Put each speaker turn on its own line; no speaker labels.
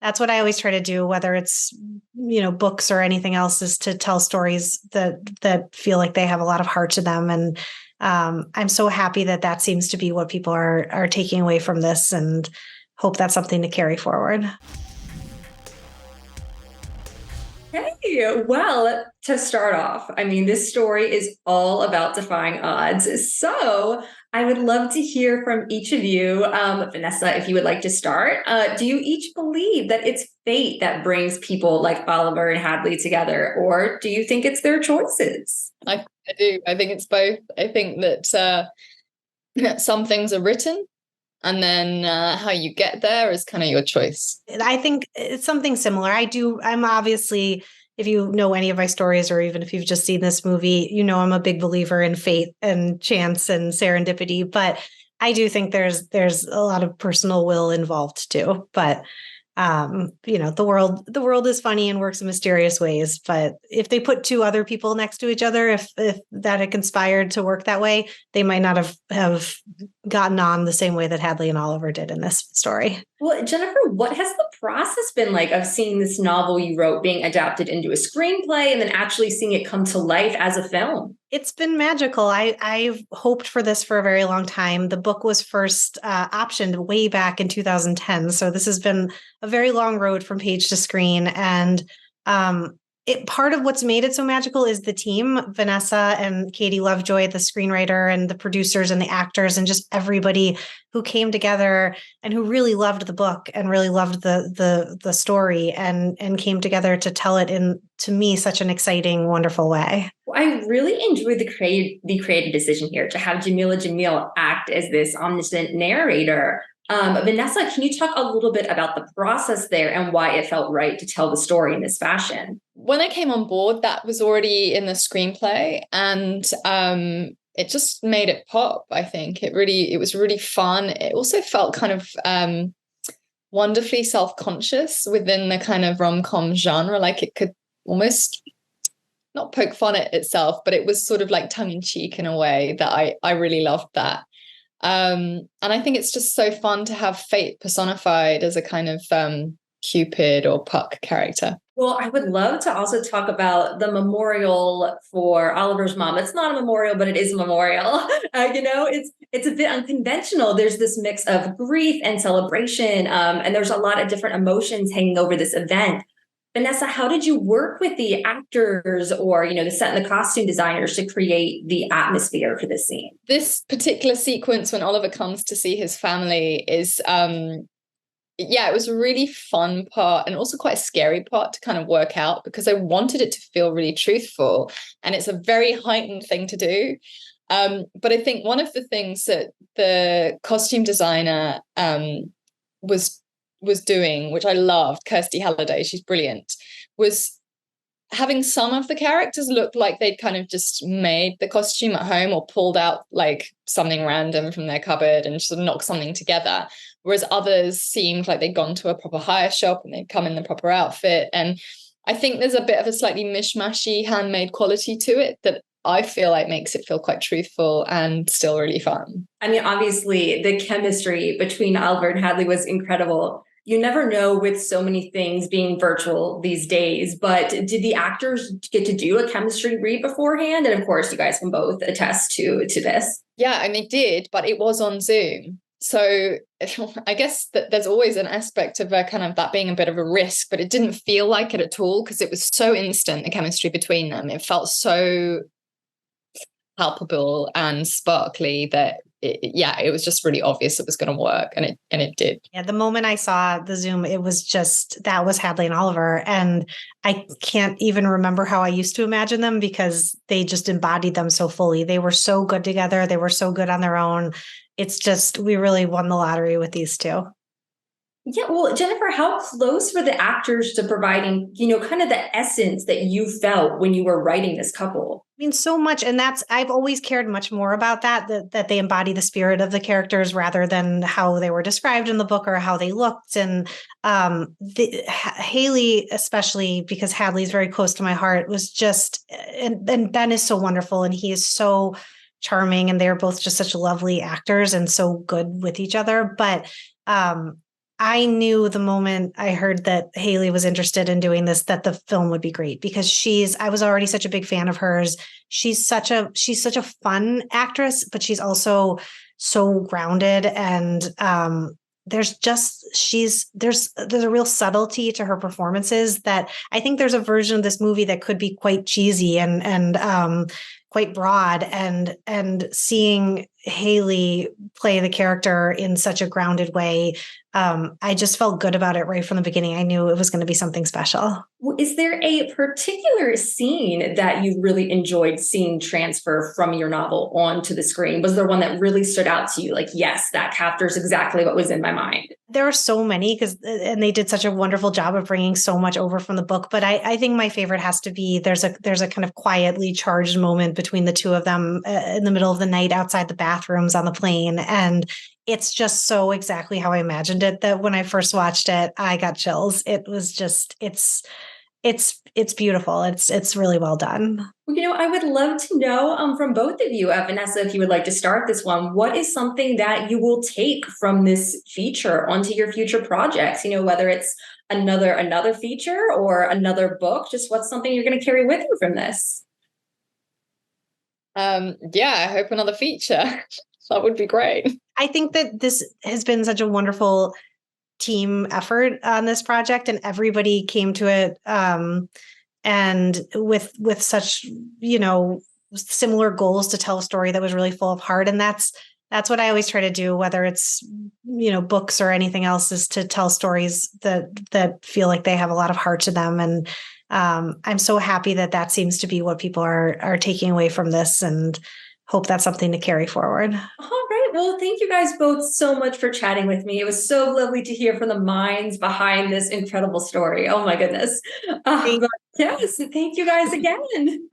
that's what I always try to do, whether it's, books or anything else, is to tell stories that feel like they have a lot of heart to them. And I'm so happy that seems to be what people are taking away from this, and hope that's something to carry forward.
Hey, well, to start off, I mean, this story is all about defying odds. So I would love to hear from each of you. Vanessa, if you would like to start, do you each believe that it's fate that brings people like Oliver and Hadley together, or do you think it's their choices?
I do. I think it's both. I think that some things are written, and then how you get there is kind of your choice.
I think it's something similar. I'm obviously, if you know any of my stories, or even if you've just seen this movie, I'm a big believer in fate and chance and serendipity, but I do think there's a lot of personal will involved too. But the world is funny and works in mysterious ways. But if they put two other people next to each other, if that had conspired to work that way, they might not have gotten on the same way that Hadley and Oliver did in this story.
Well, Jennifer, what has the process been like of seeing this novel you wrote being adapted into a screenplay and then actually seeing it come to life as a film?
It's been magical. I've hoped for this for a very long time. The book was first optioned way back in 2010. So this has been a very long road from page to screen. And part of what's made it so magical is the team, Vanessa and Katie Lovejoy, the screenwriter, and the producers and the actors, and just everybody who came together and who really loved the book and really loved the story and came together to tell it in, to me, such an exciting, wonderful way.
Well, I really enjoyed the creative decision here to have Jamila Jamil act as this omniscient narrator. Vanessa, can you talk a little bit about the process there and why it felt right to tell the story in this fashion?
When I came on board, that was already in the screenplay, and it just made it pop. I think it was really fun. It also felt kind of wonderfully self-conscious within the kind of rom-com genre. Like it could almost not poke fun at itself, but it was sort of like tongue-in-cheek in a way that I really loved that. And I think it's just so fun to have fate personified as a kind of Cupid or Puck character.
Well, I would love to also talk about the memorial for Oliver's mom. It's not a memorial, but it is a memorial. It's a bit unconventional. There's this mix of grief and celebration, and there's a lot of different emotions hanging over this event. Vanessa, how did you work with the actors or, the set and the costume designers to create the atmosphere for this scene?
This particular sequence when Oliver comes to see his family is, it was a really fun part and also quite a scary part to kind of work out, because I wanted it to feel really truthful, and it's a very heightened thing to do. But I think one of the things that the costume designer was doing, which I loved, Kirsty Halliday, she's brilliant, was having some of the characters look like they'd kind of just made the costume at home or pulled out like something random from their cupboard and just knocked something together. Whereas others seemed like they'd gone to a proper hire shop and they'd come in the proper outfit. And I think there's a bit of a slightly mishmashy handmade quality to it that I feel like makes it feel quite truthful and still really fun.
I mean, obviously the chemistry between Oliver and Hadley was incredible. You never know with so many things being virtual these days, but did the actors get to do a chemistry read beforehand? And of course, you guys can both attest to this.
Yeah, and they did, but it was on Zoom. So I guess that there's always an aspect of kind of that being a bit of a risk, but it didn't feel like it at all because it was so instant, the chemistry between them. It felt so palpable and sparkly that it was just really obvious it was going to work, and it did.
Yeah, the moment I saw the Zoom, it was just, that was Hadley and Oliver, and I can't even remember how I used to imagine them because they just embodied them so fully. They were so good together. They were so good on their own. It's just, we really won the lottery with these two.
Yeah, well, Jennifer, how close were the actors to providing, kind of the essence that you felt when you were writing this couple?
I mean, so much. And I've always cared much more about that they embody the spirit of the characters rather than how they were described in the book or how they looked. And Haley, especially because Hadley's very close to my heart, was just, and Ben is so wonderful and he is so charming, and they're both just such lovely actors and so good with each other. But I knew the moment I heard that Haley was interested in doing this, that the film would be great, because I was already such a big fan of hers. She's such a fun actress, but she's also so grounded, and there's a real subtlety to her performances that I think there's a version of this movie that could be quite cheesy and quite broad, and seeing Haley play the character in such a grounded way, I just felt good about it right from the beginning. I knew it was going to be something special.
Is there a particular scene that you really enjoyed seeing transfer from your novel onto the screen? Was there one that really stood out to you? Like, yes, that captures exactly what was in my mind.
There are so many, and they did such a wonderful job of bringing so much over from the book. But I think my favorite has to be there's a kind of quietly charged moment between the two of them in the middle of the night outside the bathrooms on the plane, and it's just so exactly how I imagined it that when I first watched it, I got chills. It was just it's beautiful. It's really well done.
Well, I would love to know from both of you, Vanessa, if you would like to start this one, what is something that you will take from this feature onto your future projects? Whether it's another feature or another book, just what's something you're going to carry with you from this?
I hope another feature. That would be great.
I think that this has been such a wonderful team effort on this project, and everybody came to it and with such similar goals to tell a story that was really full of heart. And that's what I always try to do, whether it's books or anything else, is to tell stories that feel like they have a lot of heart to them. And I'm so happy that seems to be what people are taking away from this, and hope that's something to carry forward.
All right. Well, thank you guys both so much for chatting with me. It was so lovely to hear from the minds behind this incredible story. Oh my goodness. Yes, thank you guys again.